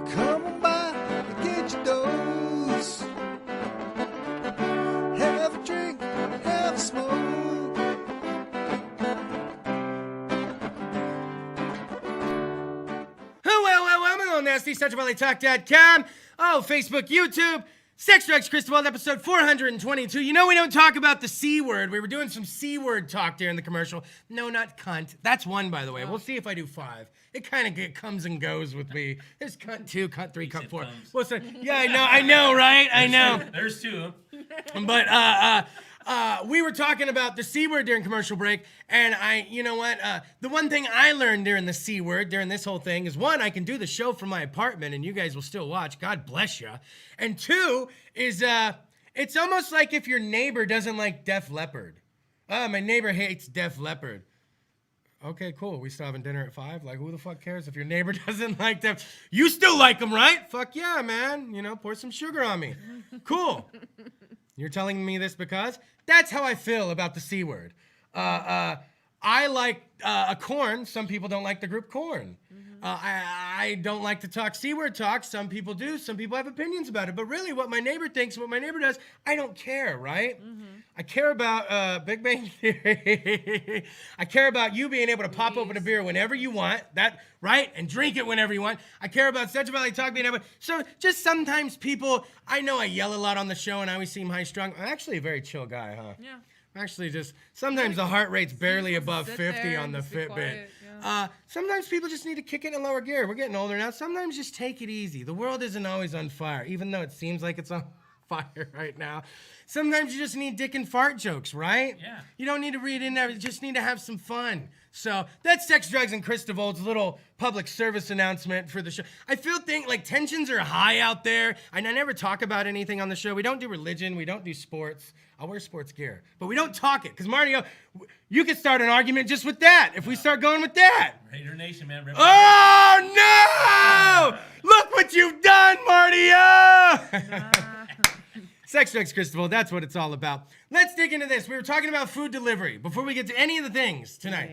Come on by and get your dose. Have a drink, have a smoke. Well, I'm a little nasty. SuchAValleyTalk.com. Oh, Facebook, YouTube. Sex, Drugs, Kris DeVold, episode 422. You know we don't talk about the C word. We were doing some C word talk during the commercial. No, not cunt. That's one, by the way. We'll see if I do 5. It kind of comes and goes with me. There's cunt 2, cunt 3, cunt 4. What's that? Yeah, I know, right? I know. There's 2. But we were talking about the C word during commercial break, and you know what? The one thing I learned during the C word, during this whole thing, is 1, I can do the show from my apartment, and you guys will still watch. God bless you. And 2 is it's almost like if your neighbor doesn't like Def Leppard. My neighbor hates Def Leppard. Okay, cool. We still having dinner at 5? Like, who the fuck cares if your neighbor doesn't like them? You still like them, right? Fuck yeah, man. You know, pour some sugar on me. Cool. You're telling me this because that's how I feel about the C word. I like a corn. Some people don't like the group Corn. I don't like to talk C word talk. Some people do. Some people have opinions about it. But really, what my neighbor thinks, what my neighbor does, I don't care, right? I care about Big Bang Theory. I care about you being able to pop open a beer whenever you want, that right, and drink it whenever you want. I care about Central Valley Talk being able. So just sometimes people, I know I yell a lot on the show and I always seem high strung. I'm actually a very chill guy, huh? Yeah. Actually, just sometimes the heart rate's barely above 50 on the Fitbit. Sometimes people just need to kick it in lower gear. We're getting older now. Sometimes just take it easy. The world isn't always on fire, even though it seems like it's on fire right now. Sometimes you just need dick and fart jokes, right? Yeah. You don't need to read in there. You just need to have some fun. So that's Sex, Drugs, and Kris DeVold's little public service announcement for the show. I feel like tensions are high out there. And I never talk about anything on the show. We don't do religion. We don't do sports. I'll wear sports gear. But we don't talk it. Because, Mario, you could start an argument just with that if we start going with that. Raider Nation, man. Oh, no! Look what you've done, Mario! Sex, Drugs, Kris DeVold, that's what it's all about. Let's dig into this. We were talking about food delivery before we get to any of the things tonight.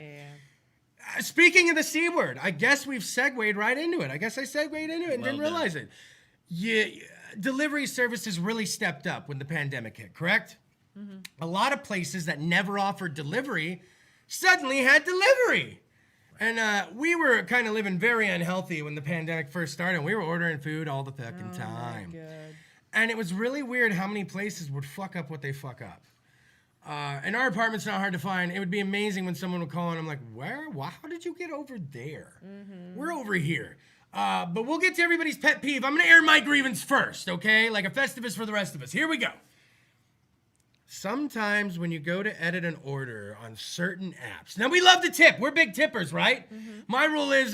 Speaking of the C word, I guess we've segued right into it. I guess I segued into it and didn't realize it. Yeah, delivery services really stepped up when the pandemic hit, correct? A lot of places that never offered delivery suddenly had delivery. And we were kind of living very unhealthy when the pandemic first started. We were ordering food all the fucking time. And it was really weird how many places would fuck up what they fuck up. And our apartment's not hard to find. It would be amazing when someone would call and I'm like, where? How did you get over there? We're over here. But we'll get to everybody's pet peeve. I'm going to air my grievance first, okay? Like a Festivus for the rest of us. Here we go. Sometimes when you go to edit an order on certain apps, now we love to tip. We're big tippers, right? My rule is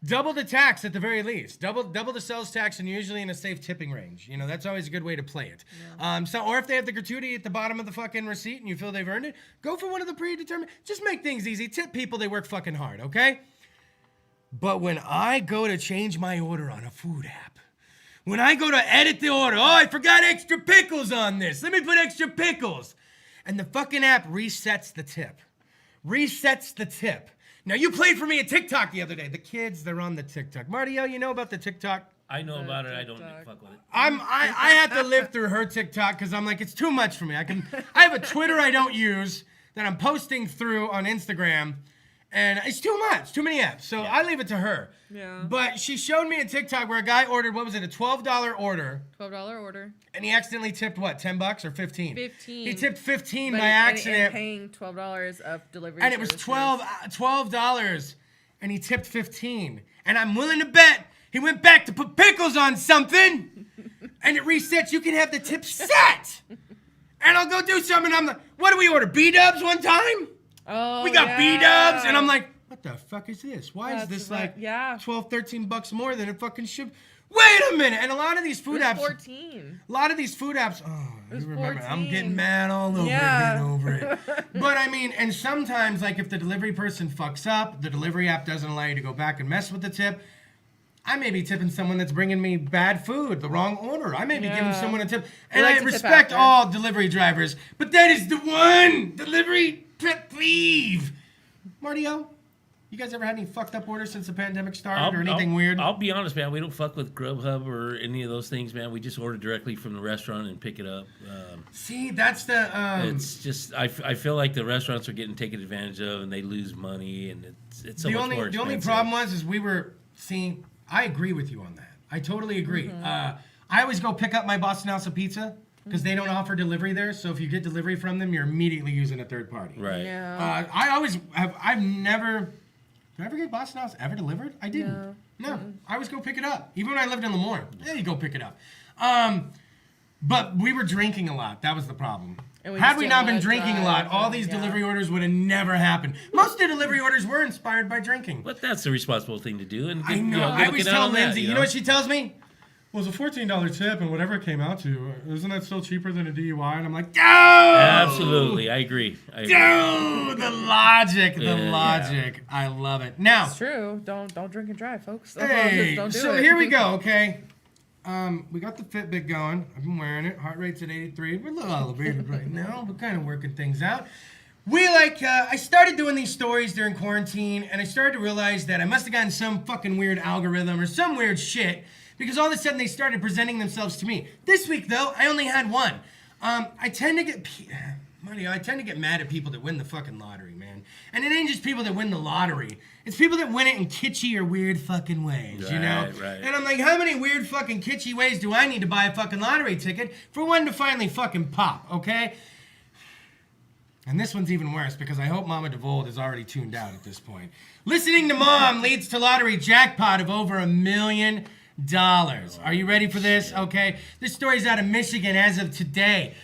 double the tax at the very least. Double the sales tax and usually in a safe tipping range. You know, that's always a good way to play it. Or if they have the gratuity at the bottom of the fucking receipt and you feel they've earned it, go for one of the predetermined. Just make things easy. Tip people, they work fucking hard, okay? But when I go to change my order on a food app, when I go to edit the order, oh, I forgot extra pickles on this. Let me put extra pickles. And the fucking app resets the tip. Now, you played for me a TikTok the other day. The kids, they're on the TikTok. Mario, you know about the TikTok? I know about it. I don't fuck with it. I have to live through her TikTok because I'm like, it's too much for me. I have a Twitter I don't use that I'm posting through on Instagram. And it's too much, too many apps. So I leave it to her. Yeah. But she showed me a TikTok where a guy ordered, what was it, a $12 order. $12 order. And he accidentally tipped what, $10 or 15? 15. He tipped 15 But by accident. And paying $12 of delivery. And it was services. $12. And he tipped 15. And I'm willing to bet he went back to put pickles on something. And it resets. You can have the tip set. And I'll go do something. I'm like, what do we order? B-dubs one time? Oh, We got yeah. B-dubs, and I'm like, what the fuck is this? Why is That's this right, like yeah. 12, 13 bucks more than it fucking should? Wait a minute! And a lot of these food It apps, was 14. a lot of these food apps, you was remember, I'm 14. getting mad all over Yeah. getting over it. But I mean, and sometimes, like if the delivery person fucks up, the delivery app doesn't allow you to go back and mess with the tip. I may be tipping someone that's bringing me bad food, the wrong order. I may be giving someone a tip. And like I to tip respect after. all delivery drivers, but that is the one delivery pet peeve. Martio, you guys ever had any fucked up orders since the pandemic started or anything weird? I'll be honest, man. We don't fuck with Grubhub or any of those things, man. We just order directly from the restaurant and pick it up. See, that's the... It's just I feel like the restaurants are getting taken advantage of and they lose money and it's so much more expensive. The only problem is we were seeing... I agree with you on that. I totally agree. I always go pick up my Boston House of Pizza because they don't offer delivery there. So if you get delivery from them, you're immediately using a third party. Right. Yeah. I always have... I've never... Did I ever get Boston House ever delivered? I didn't. No. I always go pick it up. Even when I lived in Lemoore. Yeah, you go pick it up. But we were drinking a lot. That was the problem. And we Had just we didn't not been wanna drinking a lot, drive, all these yeah. delivery orders would have never happened. Most of the delivery orders were inspired by drinking. But that's the responsible thing to do. And I know. get I always out tell on that, Lindsay, you know what she tells me? Well, it's a $14 tip, and whatever it came out to, isn't that still cheaper than a DUI? And I'm like, no! Absolutely, I agree. Dude, the logic. I love it. Now, It's true. Don't drink and drive, folks. hey, Don't do so it. here we go, okay? We got the Fitbit going. I've been wearing it. Heart rate's at 83. We're a little elevated right now. We're kind of working things out. I started doing these stories during quarantine, and I started to realize that I must have gotten some fucking weird algorithm or some weird shit, because all of a sudden they started presenting themselves to me. This week, though, I only had one. I tend to get mad at people that win the fucking lottery, man. And it ain't just people that win the lottery. It's people that win it in kitschy or weird fucking ways, you know? Right. And I'm like, how many weird fucking kitschy ways do I need to buy a fucking lottery ticket for one to finally fucking pop, okay? And this one's even worse because I hope Mama DeVold is already tuned out at this point. Listening to Mom leads to lottery jackpot of over $1 million. Are you ready for this? Okay. This story's out of Michigan as of today.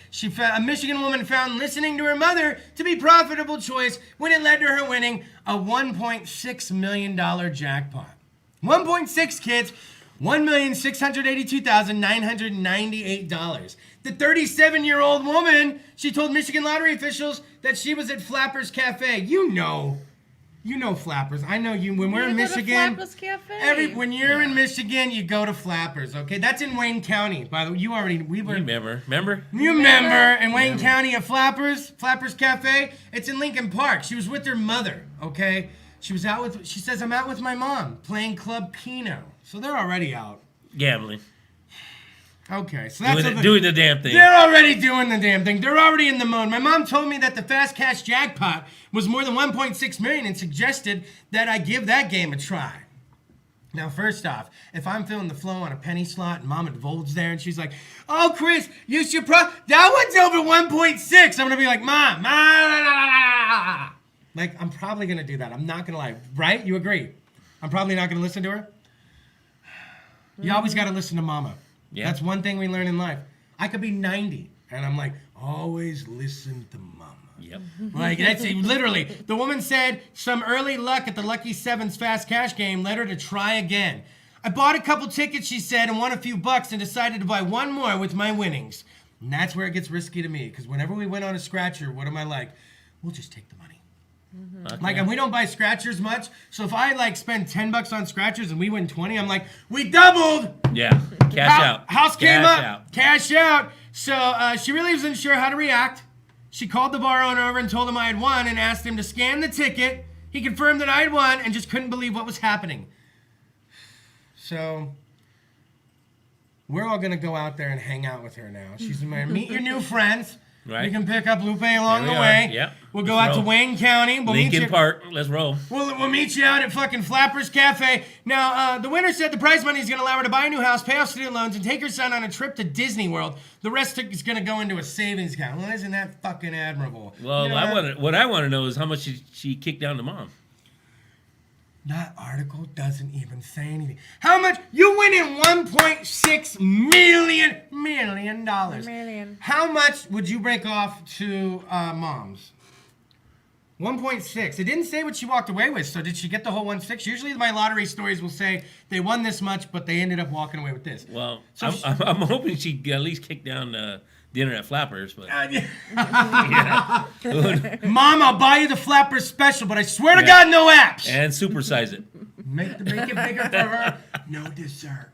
A Michigan woman found listening to her mother to be a profitable choice when it led to her winning a $1.6 million jackpot. 1.6 kids, $1,682,998. The 37-year-old woman, she told Michigan lottery officials that she was at Flappers Cafe. You know Flappers. I know you. When we're in Michigan, Flappers Cafe. when you're in Michigan, you go to Flappers. Okay, that's in Wayne County. By the way, you remember in Wayne County at Flappers Cafe. It's in Lincoln Park. She was with her mother. Okay, she says I'm out with my mom playing Club Pinot. So they're already out. Gambling. Okay, so that's doing the damn thing. They're already doing the damn thing. They're already in the mode. My mom told me that the fast cash jackpot was more than 1.6 million and suggested that I give that game a try. Now, first off, if I'm feeling the flow on a penny slot and Mama DeVold's there and she's like, oh, Kris, you should that one's over 1.6. I'm going to be like, Mom, like, I'm probably going to do that. I'm not going to lie. Right? You agree? I'm probably not going to listen to her. You always got to listen to Mama. Yeah. That's one thing we learn in life. I could be 90 and I'm like, always listen to Mama. Yep. Like, that's literally, the woman said some early luck at the Lucky Sevens fast cash game led her to try again. I bought a couple tickets, she said, and won a few bucks and decided to buy one more with my winnings. And that's where it gets risky to me, because whenever we win on a scratcher, what am I like? We'll just take the money. Okay. Like, and we don't buy scratchers much, so if I, like, spend $10 on scratchers and we win 20, I'm like, we doubled! Yeah. Cash out. House came Cash up. out. Cash out. So she really wasn't sure how to react. She called the bar owner over and told him I had won and asked him to scan the ticket. He confirmed that I had won and just couldn't believe what was happening. So we're all going to go out there and hang out with her now. She's going to meet your new friends. Right. You can pick up Lupe along There the we way. are. Yep. We'll go Let's out to roll. Wayne County. We'll meet Lincoln you. Park. Let's roll. We'll meet you out at fucking Flappers Cafe. Now, the winner said the prize money is going to allow her to buy a new house, pay off student loans, and take her son on a trip to Disney World. The rest is going to go into a savings account. Well, isn't that fucking admirable? Well, You know what I want to know is how much she kicked down to Mom. That article doesn't even say anything. How much? You win in $1.6 million. Million. How much would you break off to Mom's? 1.6. It didn't say what she walked away with, so did she get the whole 1.6? Usually my lottery stories will say they won this much, but they ended up walking away with this. Well, So I'm hoping she at least kicked down dinner at Flappers, but Mom, I'll buy you the Flappers special, but I swear to Yeah. God, no apps. and supersize it. Make it bigger for her. No dessert.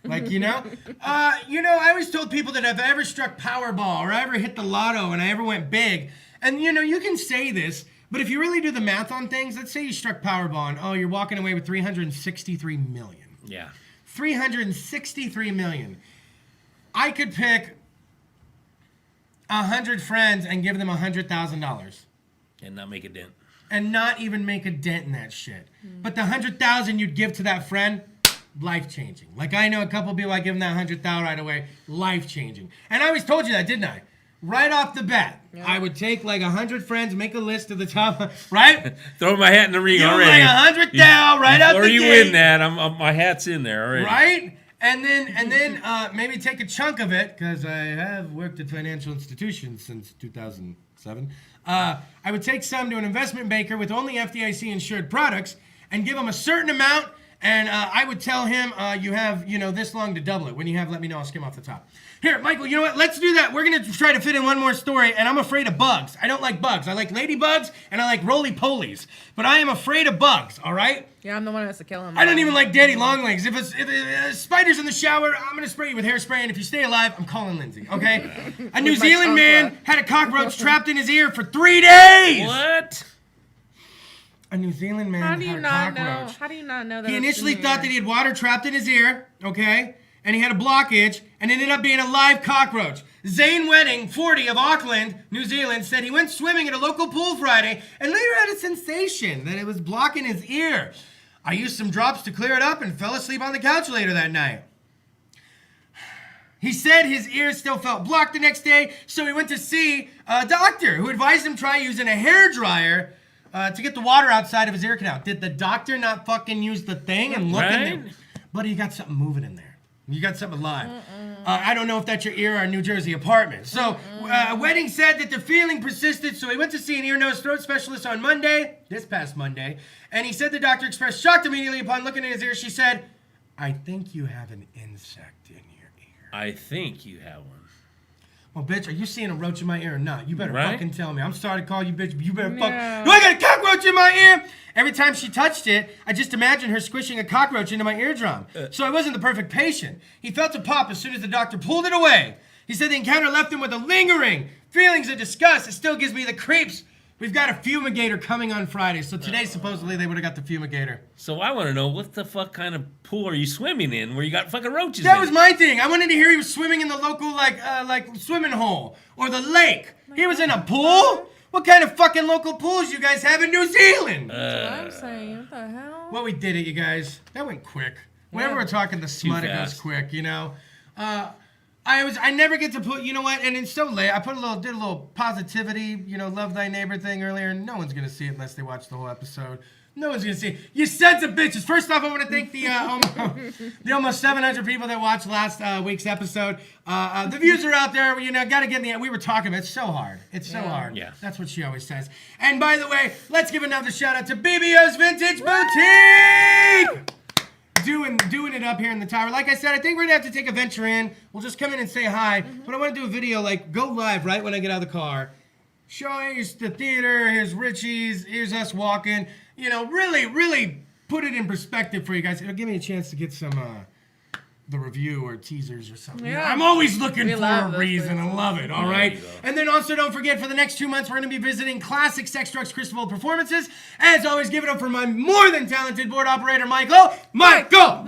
Like, I always told people that if I ever struck Powerball or I ever hit the lotto and I ever went big, and, you can say this, but if you really do the math on things, let's say you struck Powerball and, you're walking away with $363 million. Yeah. $363 million. I could pick 100 friends and give them $100,000. And not make a dent. And not even make a dent in that shit. But the $100,000 you'd give to that friend, life-changing. Like, I know a couple people, I give them that $100,000 right away, life-changing. And I always told you that, didn't I? Right off the bat, I would take like 100 friends, make a list of the top, right? Throw my hat in the ring Give 'em already. like $100,000 right out the Before you gate. win that, my hat's in there already. Right? And then maybe take a chunk of it, because I have worked at financial institutions since 2007. I would take some to an investment banker with only FDIC insured products and give him a certain amount. And I would tell him, you have, this long to double it. When you have, let me know. I'll skim off the top. Here, Michael, you know what? Let's do that. We're going to try to fit in one more story, and I'm afraid of bugs. I don't like bugs. I like ladybugs, and I like roly-polies. But I am afraid of bugs, all right? Yeah, I'm the one who has to kill him. I don't even like daddy long legs. If a spider's in the shower, I'm going to spray you with hairspray, and if you stay alive, I'm calling Lindsay, okay? A New Zealand man had a cockroach trapped in his ear for 3 days! What? A New Zealand man How do you had a not cockroach. know? How do you not know that? He it's initially in thought there? that he had water trapped in his ear, okay? And he had a blockage, and it ended up being a live cockroach. Zane Wedding, 40, of Auckland, New Zealand, said he went swimming at a local pool Friday and later had a sensation that it was blocking his ear. I used some drops to clear it up and fell asleep on the couch later that night. He said his ear still felt blocked the next day, so he went to see a doctor who advised him try using a hairdryer to get the water outside of his ear canal. Did the doctor not fucking use the thing and look in Right. there? But you got something moving in there. You got something alive. I don't know if that's your ear or a New Jersey apartment. So, Wedding said that the feeling persisted, so he went to see an ear, nose, throat specialist on Monday, this past Monday, and he said the doctor expressed shock immediately upon looking at his ear. She said, I think you have an insect in your ear. I think you have one. Well, bitch, are you seeing a roach in my ear or not? You better Right? fucking tell me. I'm sorry to call you bitch, but you better fuck. No. Do I got a cockroach in my ear? Every time she touched it, I just imagined her squishing a cockroach into my eardrum. So I wasn't the perfect patient. He felt a pop as soon as the doctor pulled it away. He said the encounter left him with a lingering feelings of disgust. It still gives me the creeps. We've got a fumigator coming on Friday, so today supposedly they would have got the fumigator. So I want to know, what the fuck kind of pool are you swimming in where you got fucking roaches That in was it? my thing. I wanted to hear he was swimming in the local like swimming hole or the lake. He was in a pool? What kind of fucking local pools you guys have in New Zealand? That's what I'm saying. What the hell? Well, we did it, you guys. That went quick. Whenever we're talking the smut, it goes fast. quick, you know. I never get to put, you know what, and it's so late. I did a little positivity, you know, love thy neighbor thing earlier, and no one's gonna see it unless they watch the whole episode. No one's gonna see it. You sons of bitches. First off, I want to thank the almost 700 people that watched last week's episode. The views are out there. You know, gotta get in the end. We were talking about it. It's so hard. It's so hard. Yeah. That's what she always says. And by the way, let's give another shout out to BBO's Vintage Boutique. Doing it up here in the tower. Like I said, I think we're gonna have to take a venture in. We'll just come in and say hi. But I want to do a video, like, go live right when I get out of the car. Show here's the theater, here's Richie's, here's us walking. You know, really put it in perspective for you guys. It'll give me a chance to get some the review or teasers or something. Yeah. I'm always looking We for love a those reason. I places. love it. All There right. you go. And then also don't forget, for the next 2 months, we're going to be visiting classic Sex, Drugs, Kris DeVold performances. As always, give it up for my more than talented board operator, Michael. Michael.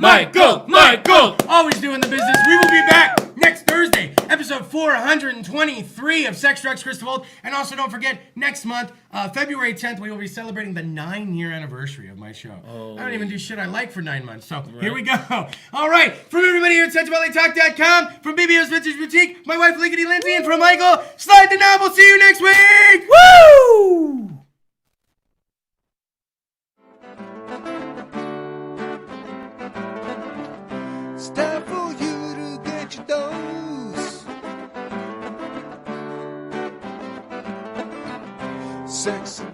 Always doing the business. We will be back next Thursday, episode 423 of Sex, Drugs, Kris DeVold. And also don't forget, next month, February 10th, we will be celebrating the 9-year anniversary of my show. I don't even do shit I like for 9 months. So here we go. All right. From everybody here at SexuallyTalk.com, from BBO's Vintage Boutique, my wife Lickety Lindsay, and from Michael, slide the knob. We'll see you next week. Woo! It's time for you to get your dose. Sex and